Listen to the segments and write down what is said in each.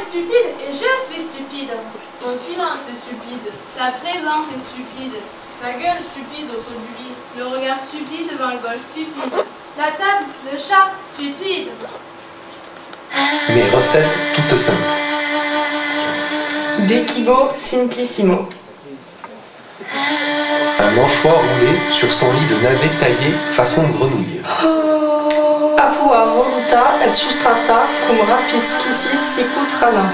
stupide et je suis stupide. Ton silence est stupide. Ta présence est stupide. Ta gueule stupide au saut du lit. Le regard stupide devant le bol stupide. La table, le chat, stupide. Mais recettes toutes simples. Dequibo simplissimo. Un anchois roulé sur son lit de navet taillé façon grenouille. Apua voluta et sustrata cum rapiscisis sicut rana.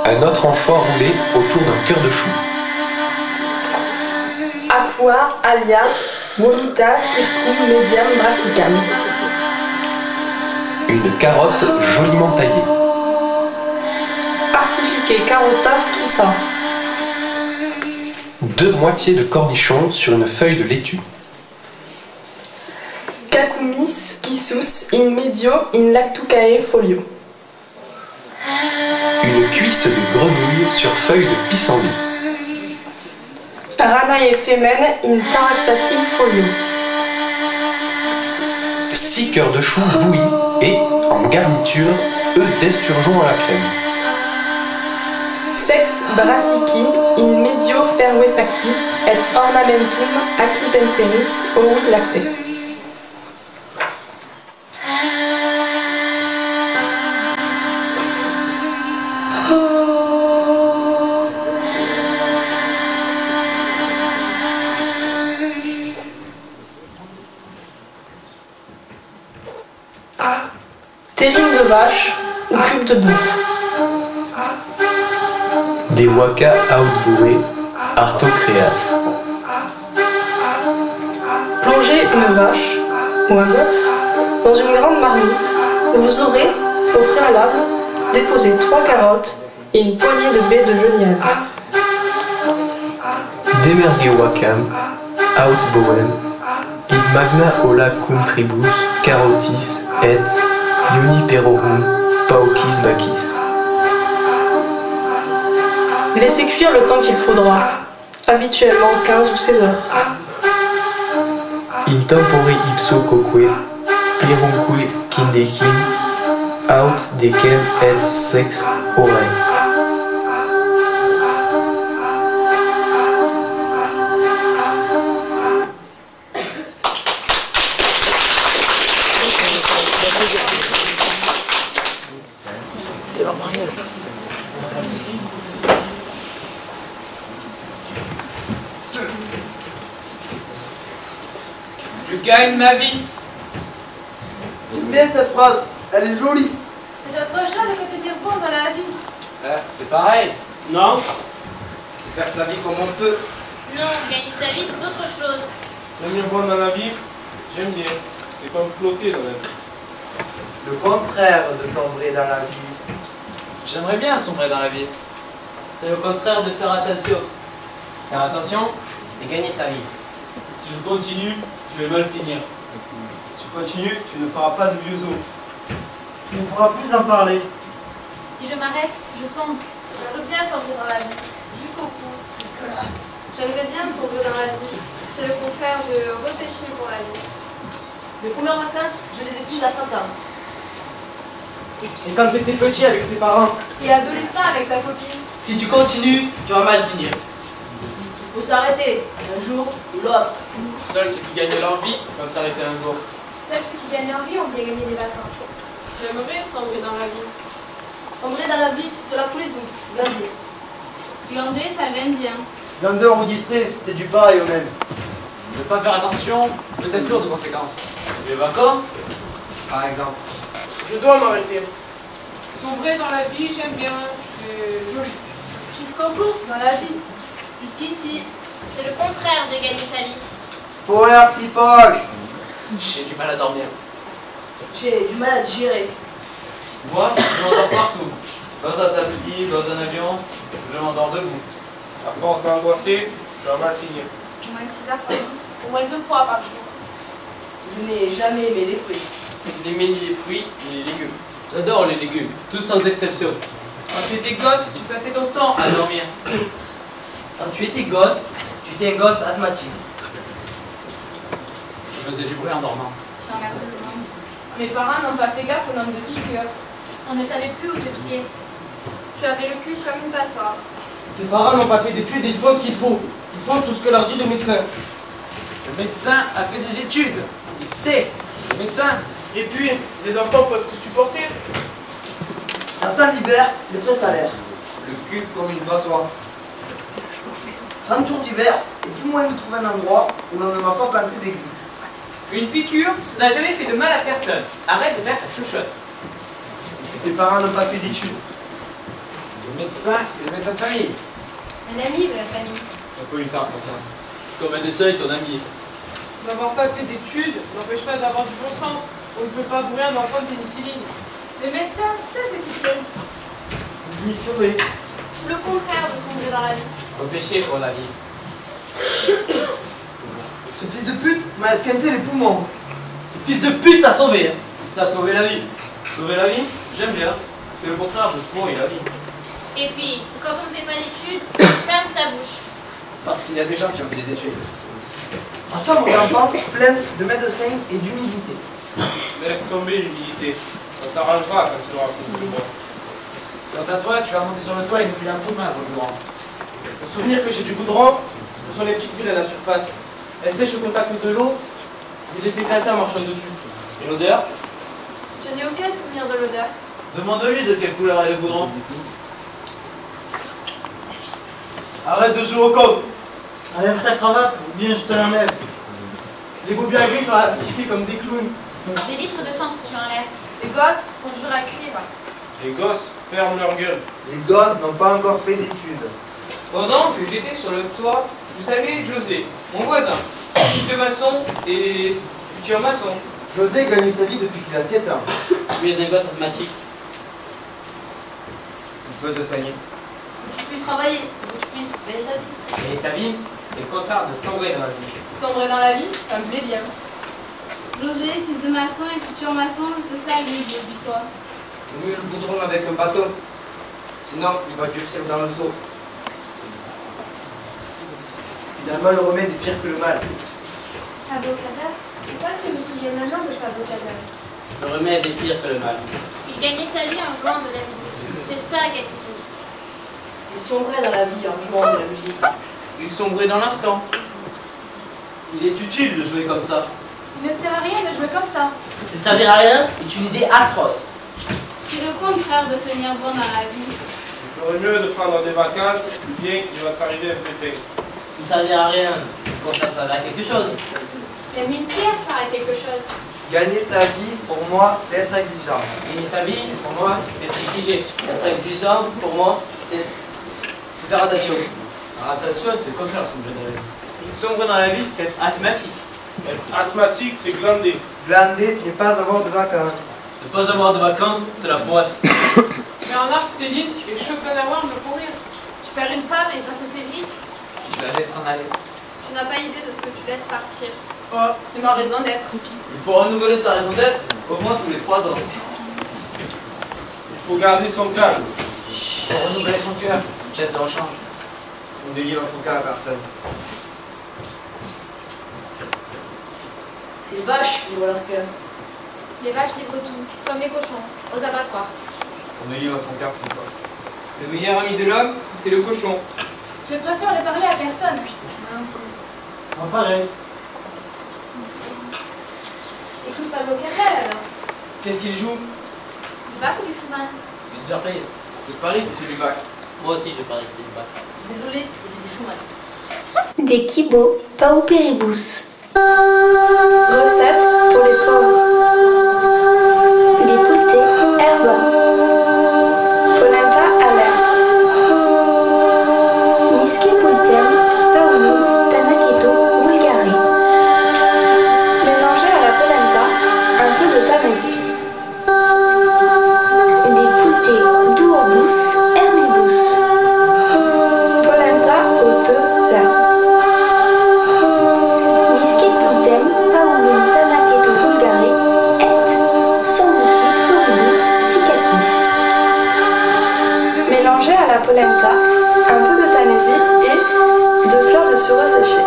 Un autre anchois roulé autour d'un cœur de chou. Apua alia voluta circum mediam brassicam. Une carotte joliment taillée. Artifique carota schissa. Deux moitiés de cornichons sur une feuille de laitue. Cacumis schissus in medio in lactucae folio. Une cuisse de grenouille sur feuille de pissenlit. Ranae femen in taraxacil folio. 6 cœurs de chou bouillis et, en garniture, œufs d'esturgeon à la crème. Sex brassici in medio fervefacti et ornamentum aqui penseris ovi lacte. Terrine de vache ou cube de bœuf. Des waka outbourrés, artocréas. Plongez une vache ou un bœuf dans une grande marmite où vous aurez, au préalable, déposé 3 carottes et une poignée de baies de genièvre. Demerge wakam, out bohem, id magna ola cum tribus, carotis et juniperorum paucis bacis. Laissez cuire le temps qu'il faudra, habituellement 15 ou 16 heures. In tempore ipso coque, plirumque kindecin, out decem et sex orae. Je gagne ma vie. J'aime bien cette phrase, elle est jolie. C'est autre chose que de dire bon dans la vie. C'est pareil. Non. C'est faire sa vie comme on peut. Non, gagner sa vie, c'est autre chose. J'aime bien voir dans la vie. J'aime bien. C'est comme flotter dans la vie. Le contraire de sombrer dans la vie. J'aimerais bien sombrer dans la vie. C'est le contraire de faire attention. Faire attention, c'est gagner sa vie. Si je continue, je vais mal finir. Si tu continues, tu ne feras pas de vieux os. Tu ne pourras plus en parler. Si je m'arrête, je sombre. J'aimerais bien sombrer dans la vie. Jusqu'au cou, jusque-là. J'aimerais bien sombrer dans la vie. C'est le contraire de repêcher pour la vie. Les premières vacances, je les ai prises à 30 ans. Et quand tu étais petit avec tes parents? Et adolescent avec ta copine. Si tu continues, tu vas mal finir. Faut s'arrêter, un jour ou l'autre. Seuls ceux qui gagnent leur vie peuvent s'arrêter un jour. Seuls ceux qui gagnent leur vie ont bien gagné des vacances. J'aimerais sombrer dans la vie. Sombrer dans la vie, c'est la coulée douce, glander. Glander, ça j'aime bien. Glandeur ou distrait, c'est du pareil au même. Ne pas faire attention peut être lourd de conséquences. Les vacances, par exemple. Je dois m'arrêter. Sombrer dans la vie, j'aime bien. C'est joli. Jusqu'au bout, dans la vie. Jusqu'ici, c'est le contraire de gagner sa vie. Poire, petit poche. J'ai du mal à dormir. J'ai du mal à digérer. Moi, je m'endors partout. Dans un taxi, dans un avion, je m'endors debout. À force d'angoisser, je vais mal finir. Au moins 6 heures par jour. Au moins 2 fois par jour. Je n'ai jamais aimé les fruits. Je n'aimais ni les fruits ni les légumes. J'adore les légumes, tous sans exception. Quand tu étais gosse, tu passais ton temps à dormir. Quand tu étais gosse, tu étais un gosse asthmatique. Je faisais du bruit en dormant. Je suis emmerdée de monde. Mes parents n'ont pas fait gaffe au nombre de piqûres. On ne savait plus où te piquer. Tu avais le cul comme une passoire. Tes parents n'ont pas fait d'études et ils font ce qu'il faut. Ils font tout ce que leur dit le médecin. Le médecin a fait des études. Il sait. Le médecin. Et puis, les enfants peuvent tout supporter. Attends l'hiver, les frais salaires. Le cul comme une passoire. 30 jours d'hiver, et plus moyen de trouver un endroit où l'on ne va pas planter des grilles. Une piqûre, ça n'a jamais fait de mal à personne. Arrête de faire ta chouchotte. Tes parents n'ont pas fait d'études. Le médecin et le médecin de famille. Un ami de la famille. On peut lui faire confiance. Comme un dessin est ton ami. N'avoir pas fait d'études n'empêche pas d'avoir du bon sens. On ne peut pas bourrer un enfant de pénicilline. Le médecin sait ce qu'il fait. Lui sauver. Le contraire de sombrer dans la vie. Empêcher pour la vie. Ce fils de pute m'a esquinté les poumons. Ce fils de pute t'a sauvé. T'as sauvé la vie. Sauver la vie, j'aime bien. C'est le contraire de pourrir la vie. Et puis, quand on ne fait pas d'études, ferme sa bouche. Parce qu'il y a des gens qui ont fait des études. En chambre d'enfant, pleine de médecins et d'humidité. Mais laisse tomber l'humilité. Ça s'arrangera quand tu auras plus de moi. Quant à toi, tu vas monter sur le toit et nous filer un coup de main dans le courant. Faut se souvenir que j'ai du goudron, ce sont les petites villes à la surface. Elles sèchent au contact de l'eau, et des décatins marchant dessus. Et l'odeur? Je n'ai aucun souvenir de l'odeur. Demande-lui de quelle couleur est le goudron. Arrête de jouer au con. Enlève ta cravate, ou bien je te l'enlève. Les beaux bien gris sont ratifiés comme des clowns. Des litres de sang foutus en l'air. Les gosses sont durs à cuire. Les gosses ferment leur gueule. Les gosses n'ont pas encore fait d'études. Pendant que j'étais sur le toit, vous savez, José, mon voisin, fils de maçon et futur maçon. José gagne sa vie depuis qu'il a 7 ans. Lui est un gosse asthmatique. Il peut te soigner. Que tu puisses travailler, que tu puisses gagner ta vie. Gagner sa vie, c'est le contraire de sombrer dans la vie. Sombrer dans la vie, ça me plaît bien. José, fils de maçon et futur maçon, je te salue, dis-toi. Mouille le goudron avec un bâton. Sinon, il va durcir dans le dos. Finalement, le remède est pire que le mal. Pablo Casas. Pourquoi est-ce que je me souviens maintenant de Pablo Casas? Le remède est pire que le mal. Il gagnait sa vie en jouant de la musique. C'est ça, gagner sa vie. Il sombrait dans la vie en jouant de la musique. Il sombrait dans l'instant. Il est utile de jouer comme ça. Il ne sert à rien de jouer comme ça. Ne servir à rien est une idée atroce. C'est le contraire de tenir bon dans la vie. Il ferait mieux de prendre des vacances, ou bien il va t'arriver un pépin. Ne servir à rien, c'est pour ça que ça va à quelque chose. Même une pierre sert à quelque chose. Gagner sa vie, pour moi, c'est être exigeant. Gagner sa vie, pour moi, c'est être exigé. Être exigeant, pour moi, c'est faire attention. Attention, c'est le contraire, ça me gênerait. Sombrer dans la vie, c'est être asthmatique. Être asthmatique, c'est glander. Glander, ce n'est pas avoir de vacances. Ne pas avoir de vacances, c'est la poisse. Mais en art, Céline, les cheveux pleins d'avoir me font rire. Tu perds une femme et ça te fait rire. Je la laisse s'en aller. Tu n'as pas idée de ce que tu laisses partir. Oh, c'est ma raison d'être. Il faut renouveler sa raison d'être au moins tous les 3 ans. Il faut garder son calme. Pour renouveler son cœur, une pièce de rechange. On délie dans son cas à personne. Les vaches livrent leur cœur. Les vaches livrent tout, comme les cochons, aux abattoirs. On délie dans son cœur pour toi. Le meilleur ami de l'homme, c'est le cochon. Je préfère ne parler à personne. En pareil. Écoute Pablo Casas alors. Qu'est-ce qu'il joue? Du bac ou du Schumann? C'est une surprise. Je parie que c'est du bac. Moi aussi, je parie que c'est du bac. Désolé, mais c'est des Schumann. Des kibos, pas au péribus. Recettes pour les pauvres. Des pultés, herba. Polenta à l'air. Miski pultem, paulum, tanaketo, vulgare. Mélangez à la polenta un peu de tanasi. Des pultés, duobus, hermibus. Polenta aux 2 herbes. Miski pultem, paulum, tanaketo, vulgare. Et sambuki, floribus, cicatis. Mélangez à la polenta un peu de tanasi et 2 fleurs de sureau séché.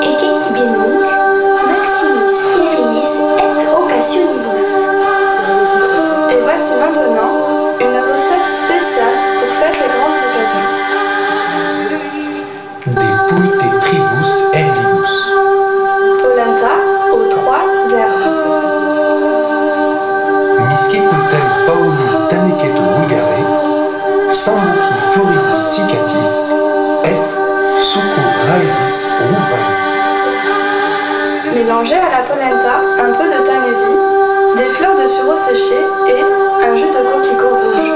Ececibinum, maximis feriis et occasionibus. Sambuci floribus cicatis et succurralidis rubrum. Mélangez à la polenta un peu de tanésie, des fleurs de sureau séché et un jus de coquelicot rouge.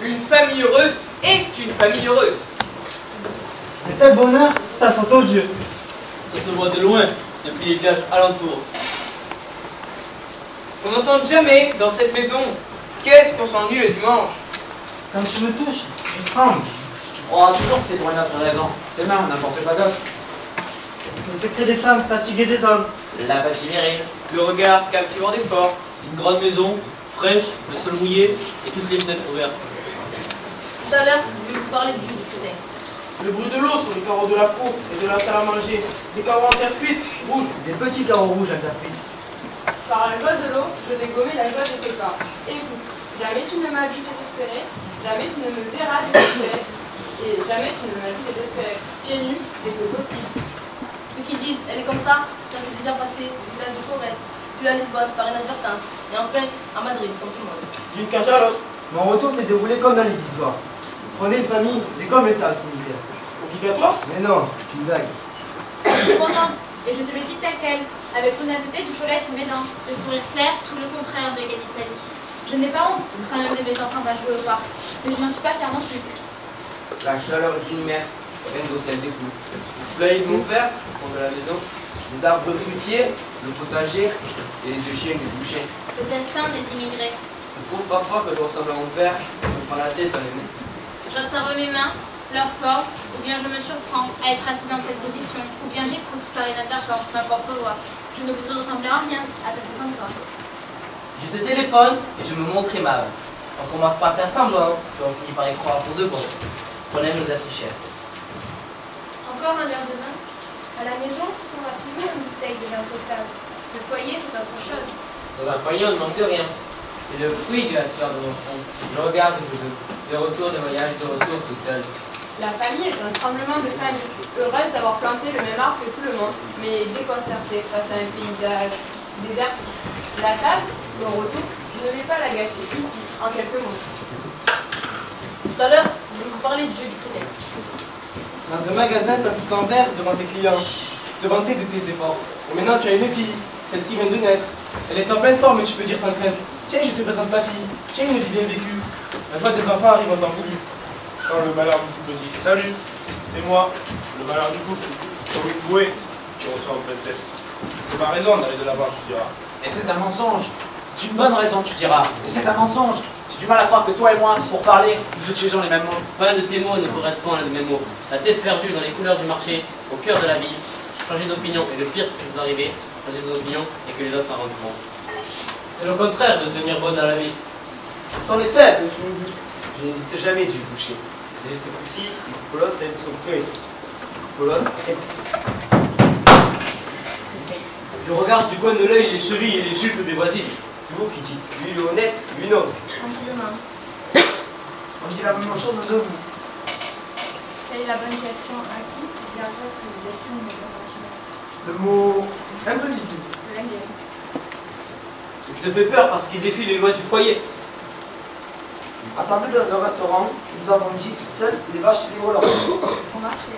Une famille heureuse est une famille heureuse. Un tel bonheur, ça sent aux yeux. Ça se voit de loin, depuis les villages alentours. On n'entend jamais dans cette maison. Qu'est-ce qu'on s'ennuie le dimanche? Quand tu me touches, je tremble. Tu crois toujours que c'est pour une autre raison. Demain, on n'importe quoi d'autre. Le secret des femmes fatiguées des hommes. La bâtie virile. Le regard captivant des forts. Une grande maison, fraîche, le sol mouillé et toutes les fenêtres ouvertes. Tout à l'heure, je vais vous parler du jus du crétin. Le bruit de l'eau sur les carreaux de la cour et de la salle à manger. Des carreaux en terre cuite, rouges. Des petits carreaux rouges interprétés. Par la joie de l'eau, je vais gommer la joie de tes pas. Écoute, jamais tu ne m'as vu désespéré, jamais tu ne me verras désespéré, et jamais tu ne m'as vu désespéré. Pieds nus, dès que possible. Ceux qui disent, elle est comme ça s'est déjà passé au village de Corrèze, puis à Lisbonne par inadvertance, et enfin à Madrid, comme tout le monde. D'une cage à l'autre. Mon retour s'est déroulé comme dans les histoires. Prenez une famille, c'est comme les salles familières. Obligatoire? Mais non, c'est une blague. Je suis contente, et je te le dis tel quel, avec l'honnêteté du soleil sur mes dents. Le sourire clair, tout le contraire de Galisali. Je n'ai pas honte quand l'un de mes enfants va jouer au parc, mais je n'en suis pas fière non plus. La chaleur d'une mer, rien d'eau celle des coups. Le poulailler de mon père, au fond de la maison. Les arbres fruitiers, le potager et les deux chiens du boucher. Le destin des immigrés. Je trouve parfois que je ressemble à mon père, ça me prend la tête dans les mains. J'observe mes mains, leur forme, ou bien je me surprends à être assis dans cette position, ou bien j'écoute par inadvertance ma propre voix. Je ne voudrais ressembler en rien à ta plus grande toi. Je te téléphone et je me montre aimable. On commence par faire semblant, puis on finit par y croire pour de bon. On aime nos êtres chers. Encore un verre de vin. À la maison, on aura toujours une bouteille de vin potable. Le foyer, c'est autre chose. Dans un foyer, on ne manque de rien. C'est le fruit de la sueur de mon front. Je regarde vous deux. De retour de voyage, de retour tout seul. La famille est un tremblement de famille, heureuse d'avoir planté le même arbre que tout le monde, mais déconcertée face à un paysage désertique. La table, au retour, je ne vais pas la gâcher ici, en quelques mots. Tout à l'heure, je vais vous parler du jeu du crétin. Dans un magasin, tu as tout en verre devant tes clients. Tu te vantais de tes efforts. Et maintenant, tu as une fille, celle qui vient de naître. Elle est en pleine forme et tu peux dire sans crainte. Tiens, je te présente ma fille. Tiens, une vie bien vécue. La fois des enfants arrive en temps voulu. Quand le malheur du couple dit salut, c'est moi, le malheur du couple. Quand vous trouvez, tu reçois en pleine tête. C'est ma raison d'aller de la voir, tu diras. Et c'est un mensonge. C'est une bonne raison, tu diras. Et c'est un mensonge. J'ai du mal à croire que toi et moi, pour parler, nous utilisons les mêmes mots. Pas de tes mots ne correspond à l'un de mes mots. La tête perdue dans les couleurs du marché, au cœur de la ville, changer d'opinion est le pire qui puisse arriver, changer d'opinion et que les autres s'en rendent compte. C'est le contraire de tenir bonne à la vie. Ce sont les faits qui hésitent. Je n'hésite jamais, Dieu boucher. Juste ici, Polos a une son cœur. Polos, c'est... Je regarde du coin de l'œil les chevilles et les jupes des voisines. C'est vous qui dites. Lui, il est honnête, lui, non. Tranquillement. On dit la même chose de vous. Quelle est la bonne question à qui bien reste le destin de mes Le mot un peu lisible. Il te fait peur parce qu'il défie les lois du foyer. Attablés dans un restaurant, nous avons dit seules les vaches livrent leur vie. Au marché.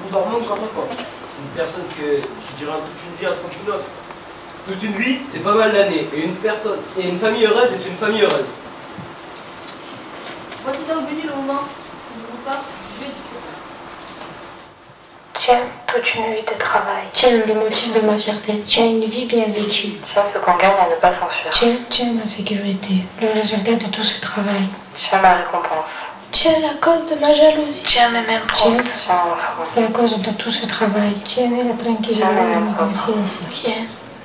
Nous dormons contre côte. Une personne qui durera toute une vie entre une autre. Toute une vie, c'est pas mal d'années. Et une famille heureuse est une famille heureuse. Voici donc venu le moment où je vous parle du jeu du crétin. Tiens, toute une vie de travail. Tiens, le motif de ma fierté. Tiens, une vie bien vécue. Tiens, ce qu'on gagne à ne pas s'enfuir. Tiens, ma sécurité. Le résultat de tout ce travail. Tiens, ma récompense. Tiens, la cause de ma jalousie. Tiens, mes mêmes Tiens, profs. la cause de tout ce travail. Tiens, la tranquillité de ma conscience. Tiens,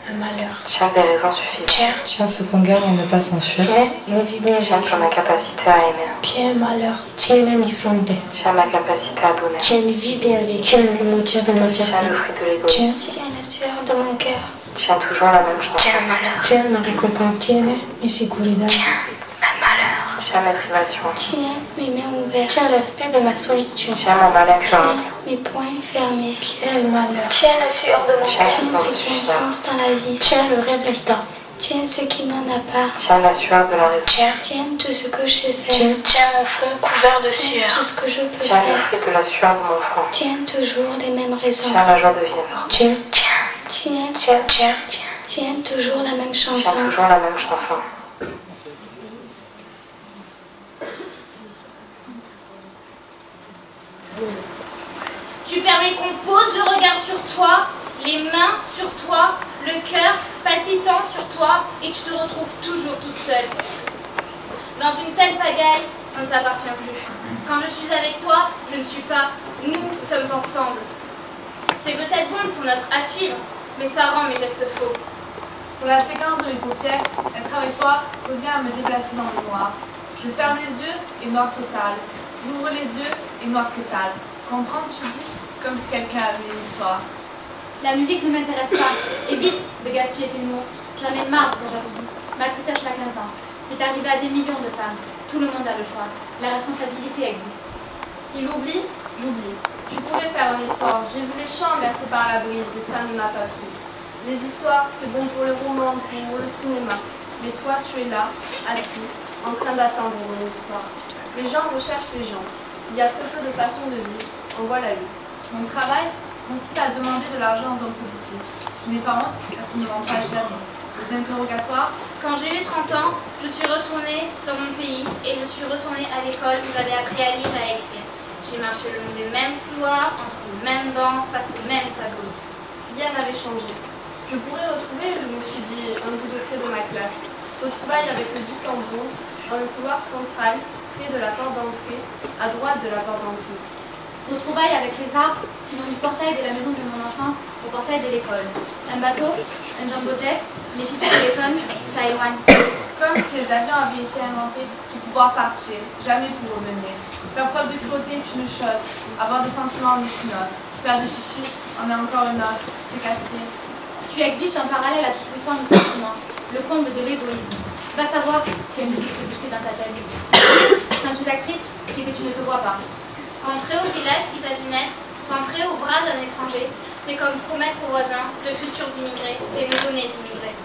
le malheur. Tiens, des raisons suffisantes. Tiens, ce qu'on gagne à ne pas s'enfuir. Tiens, une vie bien vécue. Tiens, ma capacité à aimer. Tiens, malheur. Tiens, même fronté. Tiens, ma capacité à donner. Tiens, une vie bien vécue. Tiens, le motif de ma fierté. Tiens, le fruit de l'égoïsme. Tiens, la sueur de mon cœur. Chien toujours la même chanson. Chien malheur. Chien me récompense. Tiene mi seguridad. Un malheur. Chien mes privations. Tiens mes mains ouvertes. Tiens l'aspect de ma solitude. Chien mon malheur. Tiens mes poings fermés. Tiens le malheur. Tiens la sueur de mon corps. Tiens ce qui a un sens dans la vie. Tiens le résultat. Tiens ce qui n'en a pas. Tiens la sueur de la raison. Tiens tout ce que j'ai fait. Tiens mon front couvert de sueur. Tout ce que je peux Tiens faire. l'esprit de la sueur de mon front. Tiens toujours les mêmes raisons. Tiens la joie de vivre. Tiens toujours la même chanson. Tiens toujours la même chanson. Tu permets qu'on pose le regard sur toi, les mains sur toi, le cœur palpitant sur toi, et tu te retrouves toujours toute seule. Dans une telle pagaille, on ne s'appartient plus. Quand je suis avec toi, je ne suis pas. Nous sommes ensemble. C'est peut-être bon pour notre à suivre, mais ça rend mes gestes faux. Pour la séquence de mes paupières, être avec toi revient à me déplacer dans le noir. Je ferme les yeux et noir total. J'ouvre les yeux et noir total. Comprendre, tu dis, comme si quelqu'un avait une histoire. La musique ne m'intéresse pas. Évite de gaspiller tes mots. J'en ai marre de ta jalousie. Ma tristesse n'a qu'un temps. C'est arrivé à des millions de femmes. Tout le monde a le choix. La responsabilité existe. Il oublie, j'oublie. Tu pourrais faire un effort. J'ai vu les chants versés par la brise et ça ne m'a pas plu. Les histoires, c'est bon pour le roman, pour le cinéma. Mais toi, tu es là, assis, en train d'attendre une histoire. Les gens recherchent les gens. Il y a très peu de façons de vivre. En voilà une. Mon travail consiste à demander de l'argent aux hommes politiques. Je n'ai pas honte parce qu'ils ne m'en parlent jamais. Les interrogatoires. Quand j'ai eu 30 ans, je suis retournée dans mon pays et je suis retournée à l'école où j'avais appris à lire et à écrire. J'ai marché le long des mêmes couloirs, entre les mêmes bancs, face aux mêmes tableaux. Rien n'avait changé. Je pourrais retrouver, je me suis dit, un bout de clé de ma classe. Retrouvailles avec le buste en bronze, dans le couloir central, près de la porte d'entrée, à droite de la porte d'entrée. Retrouvailles avec les arbres qui vont du portail de la maison de mon enfance au portail de l'école. Un bateau, un jumbo jet, les fils de téléphone, ça éloigne. Comme si les avions avaient été inventés pour pouvoir partir, jamais pour revenir. Faire preuve de cruauté est une chose, avoir des sentiments en est une autre. Faire des chichis en est encore une autre, c'est casse-pied. Tu existes en parallèle à toutes ces formes de sentiments, le comble de l'égoïsme. Va savoir quelle musique se bouscule dans ta tête. Quand tu es actrice, c'est que tu ne te vois pas. Rentrer au village qui t'a vu naître, rentrer au bras d'un étranger, c'est comme promettre aux voisins, de futurs immigrés, des nouveau-nés immigrés.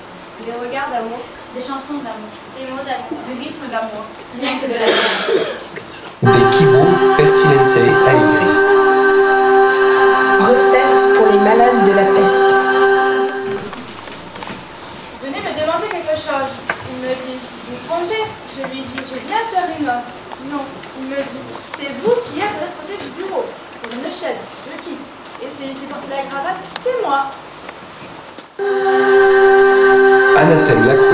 Des regards d'amour, des chansons d'amour, des mots d'amour, des rythmes d'amour, rien que de la vie. De Kibo Pestilentiae Aegris. Recette pour les malades de la peste. Venez me demander quelque chose. Il me dit, vous vous trompez. Je lui dis, j'ai bien faire une offre. Non, il me dit, c'est vous qui êtes de l'autre côté du bureau, sur une chaise petite. Et celui qui porte la cravate, c'est moi. Anatem laque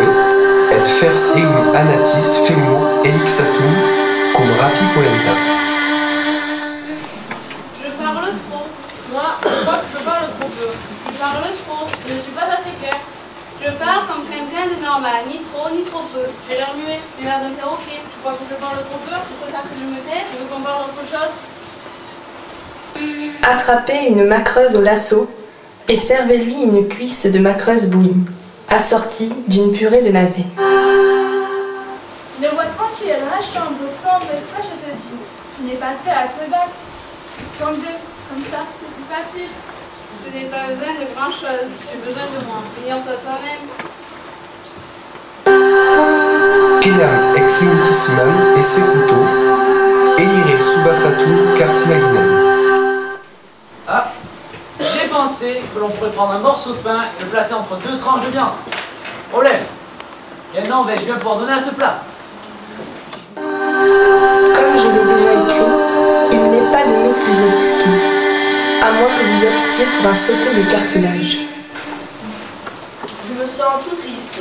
et fers eum anatis femur elixatum cum rapi polenta. Je parle trop. Moi, je crois que je parle trop peu. Je parle trop. Je ne suis pas assez claire. Je parle comme quelqu'un de normal, ni trop ni trop peu. J'ai l'air muet, j'ai l'air de faire ok. Je crois que je parle trop peu, je préfère que je me tais, je veux qu'on parle d'autre chose. Attrapez une macreuse au lasso et servez-lui une cuisse de macreuse bouillie, assortie d'une purée de navets. Une voix tranquille dans la chambre, sombre et fraîche te dit, tu n'es pas seule à te battre. Ils sont deux, comme ça, c'est plus facile. Je n'ai pas besoin de grand chose, j'ai besoin de moi. Ignore-toi toi-même. Pillam ex iutissimam executo, elire subasatum cartilaginam. Ah, j'ai pensé que l'on pourrait prendre un morceau de pain et le placer entre deux tranches de viande. Problème, quel nom vais-je bien pouvoir donner à ce plat? Comme je l'ai déjà écrit, il n'est pas de mets plus exquis, à moins que vous optiez pour un sauté de cartilage. Je me sens tout triste.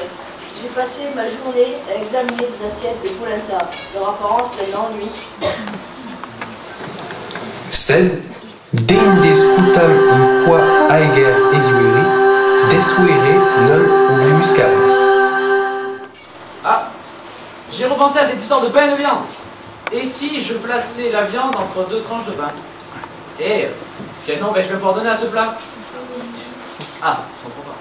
J'ai passé ma journée à examiner des assiettes de polenta. Leur apparence d'un ennui. Sed deinde scutam in qua aeger ediveri, destruere non obliviscare. Ah, j'ai repensé à cette histoire de pain et de viande. Et si je plaçais la viande entre deux tranches de pain? Et quel nom vais-je bien pouvoir donner à ce plat? Ah, je comprends pas.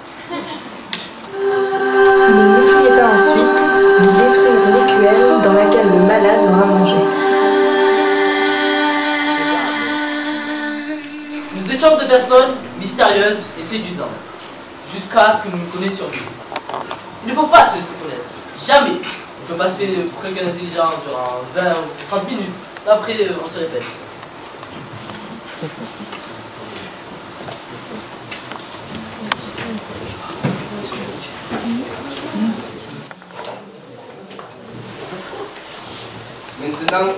laquelle le malade aura mangé. Nous étions deux personnes mystérieuses et séduisantes, jusqu'à ce que nous nous connaissions. Il ne faut pas se laisser connaître. Jamais. On peut passer pour quelqu'un d'intelligent durant 20 ou 30 minutes. Après, on se répète. Maintenant,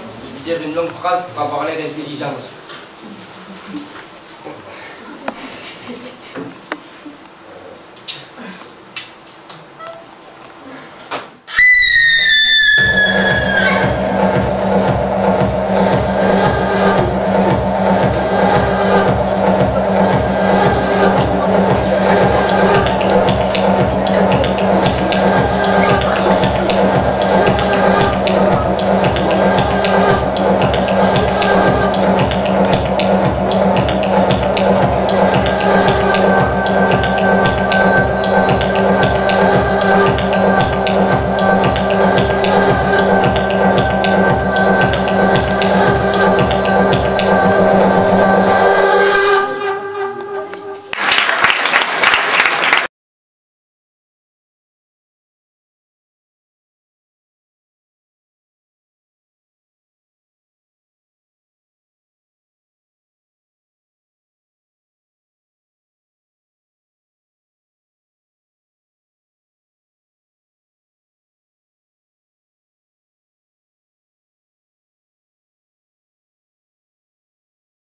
je vais dire une longue phrase pour avoir l'air d'intelligence.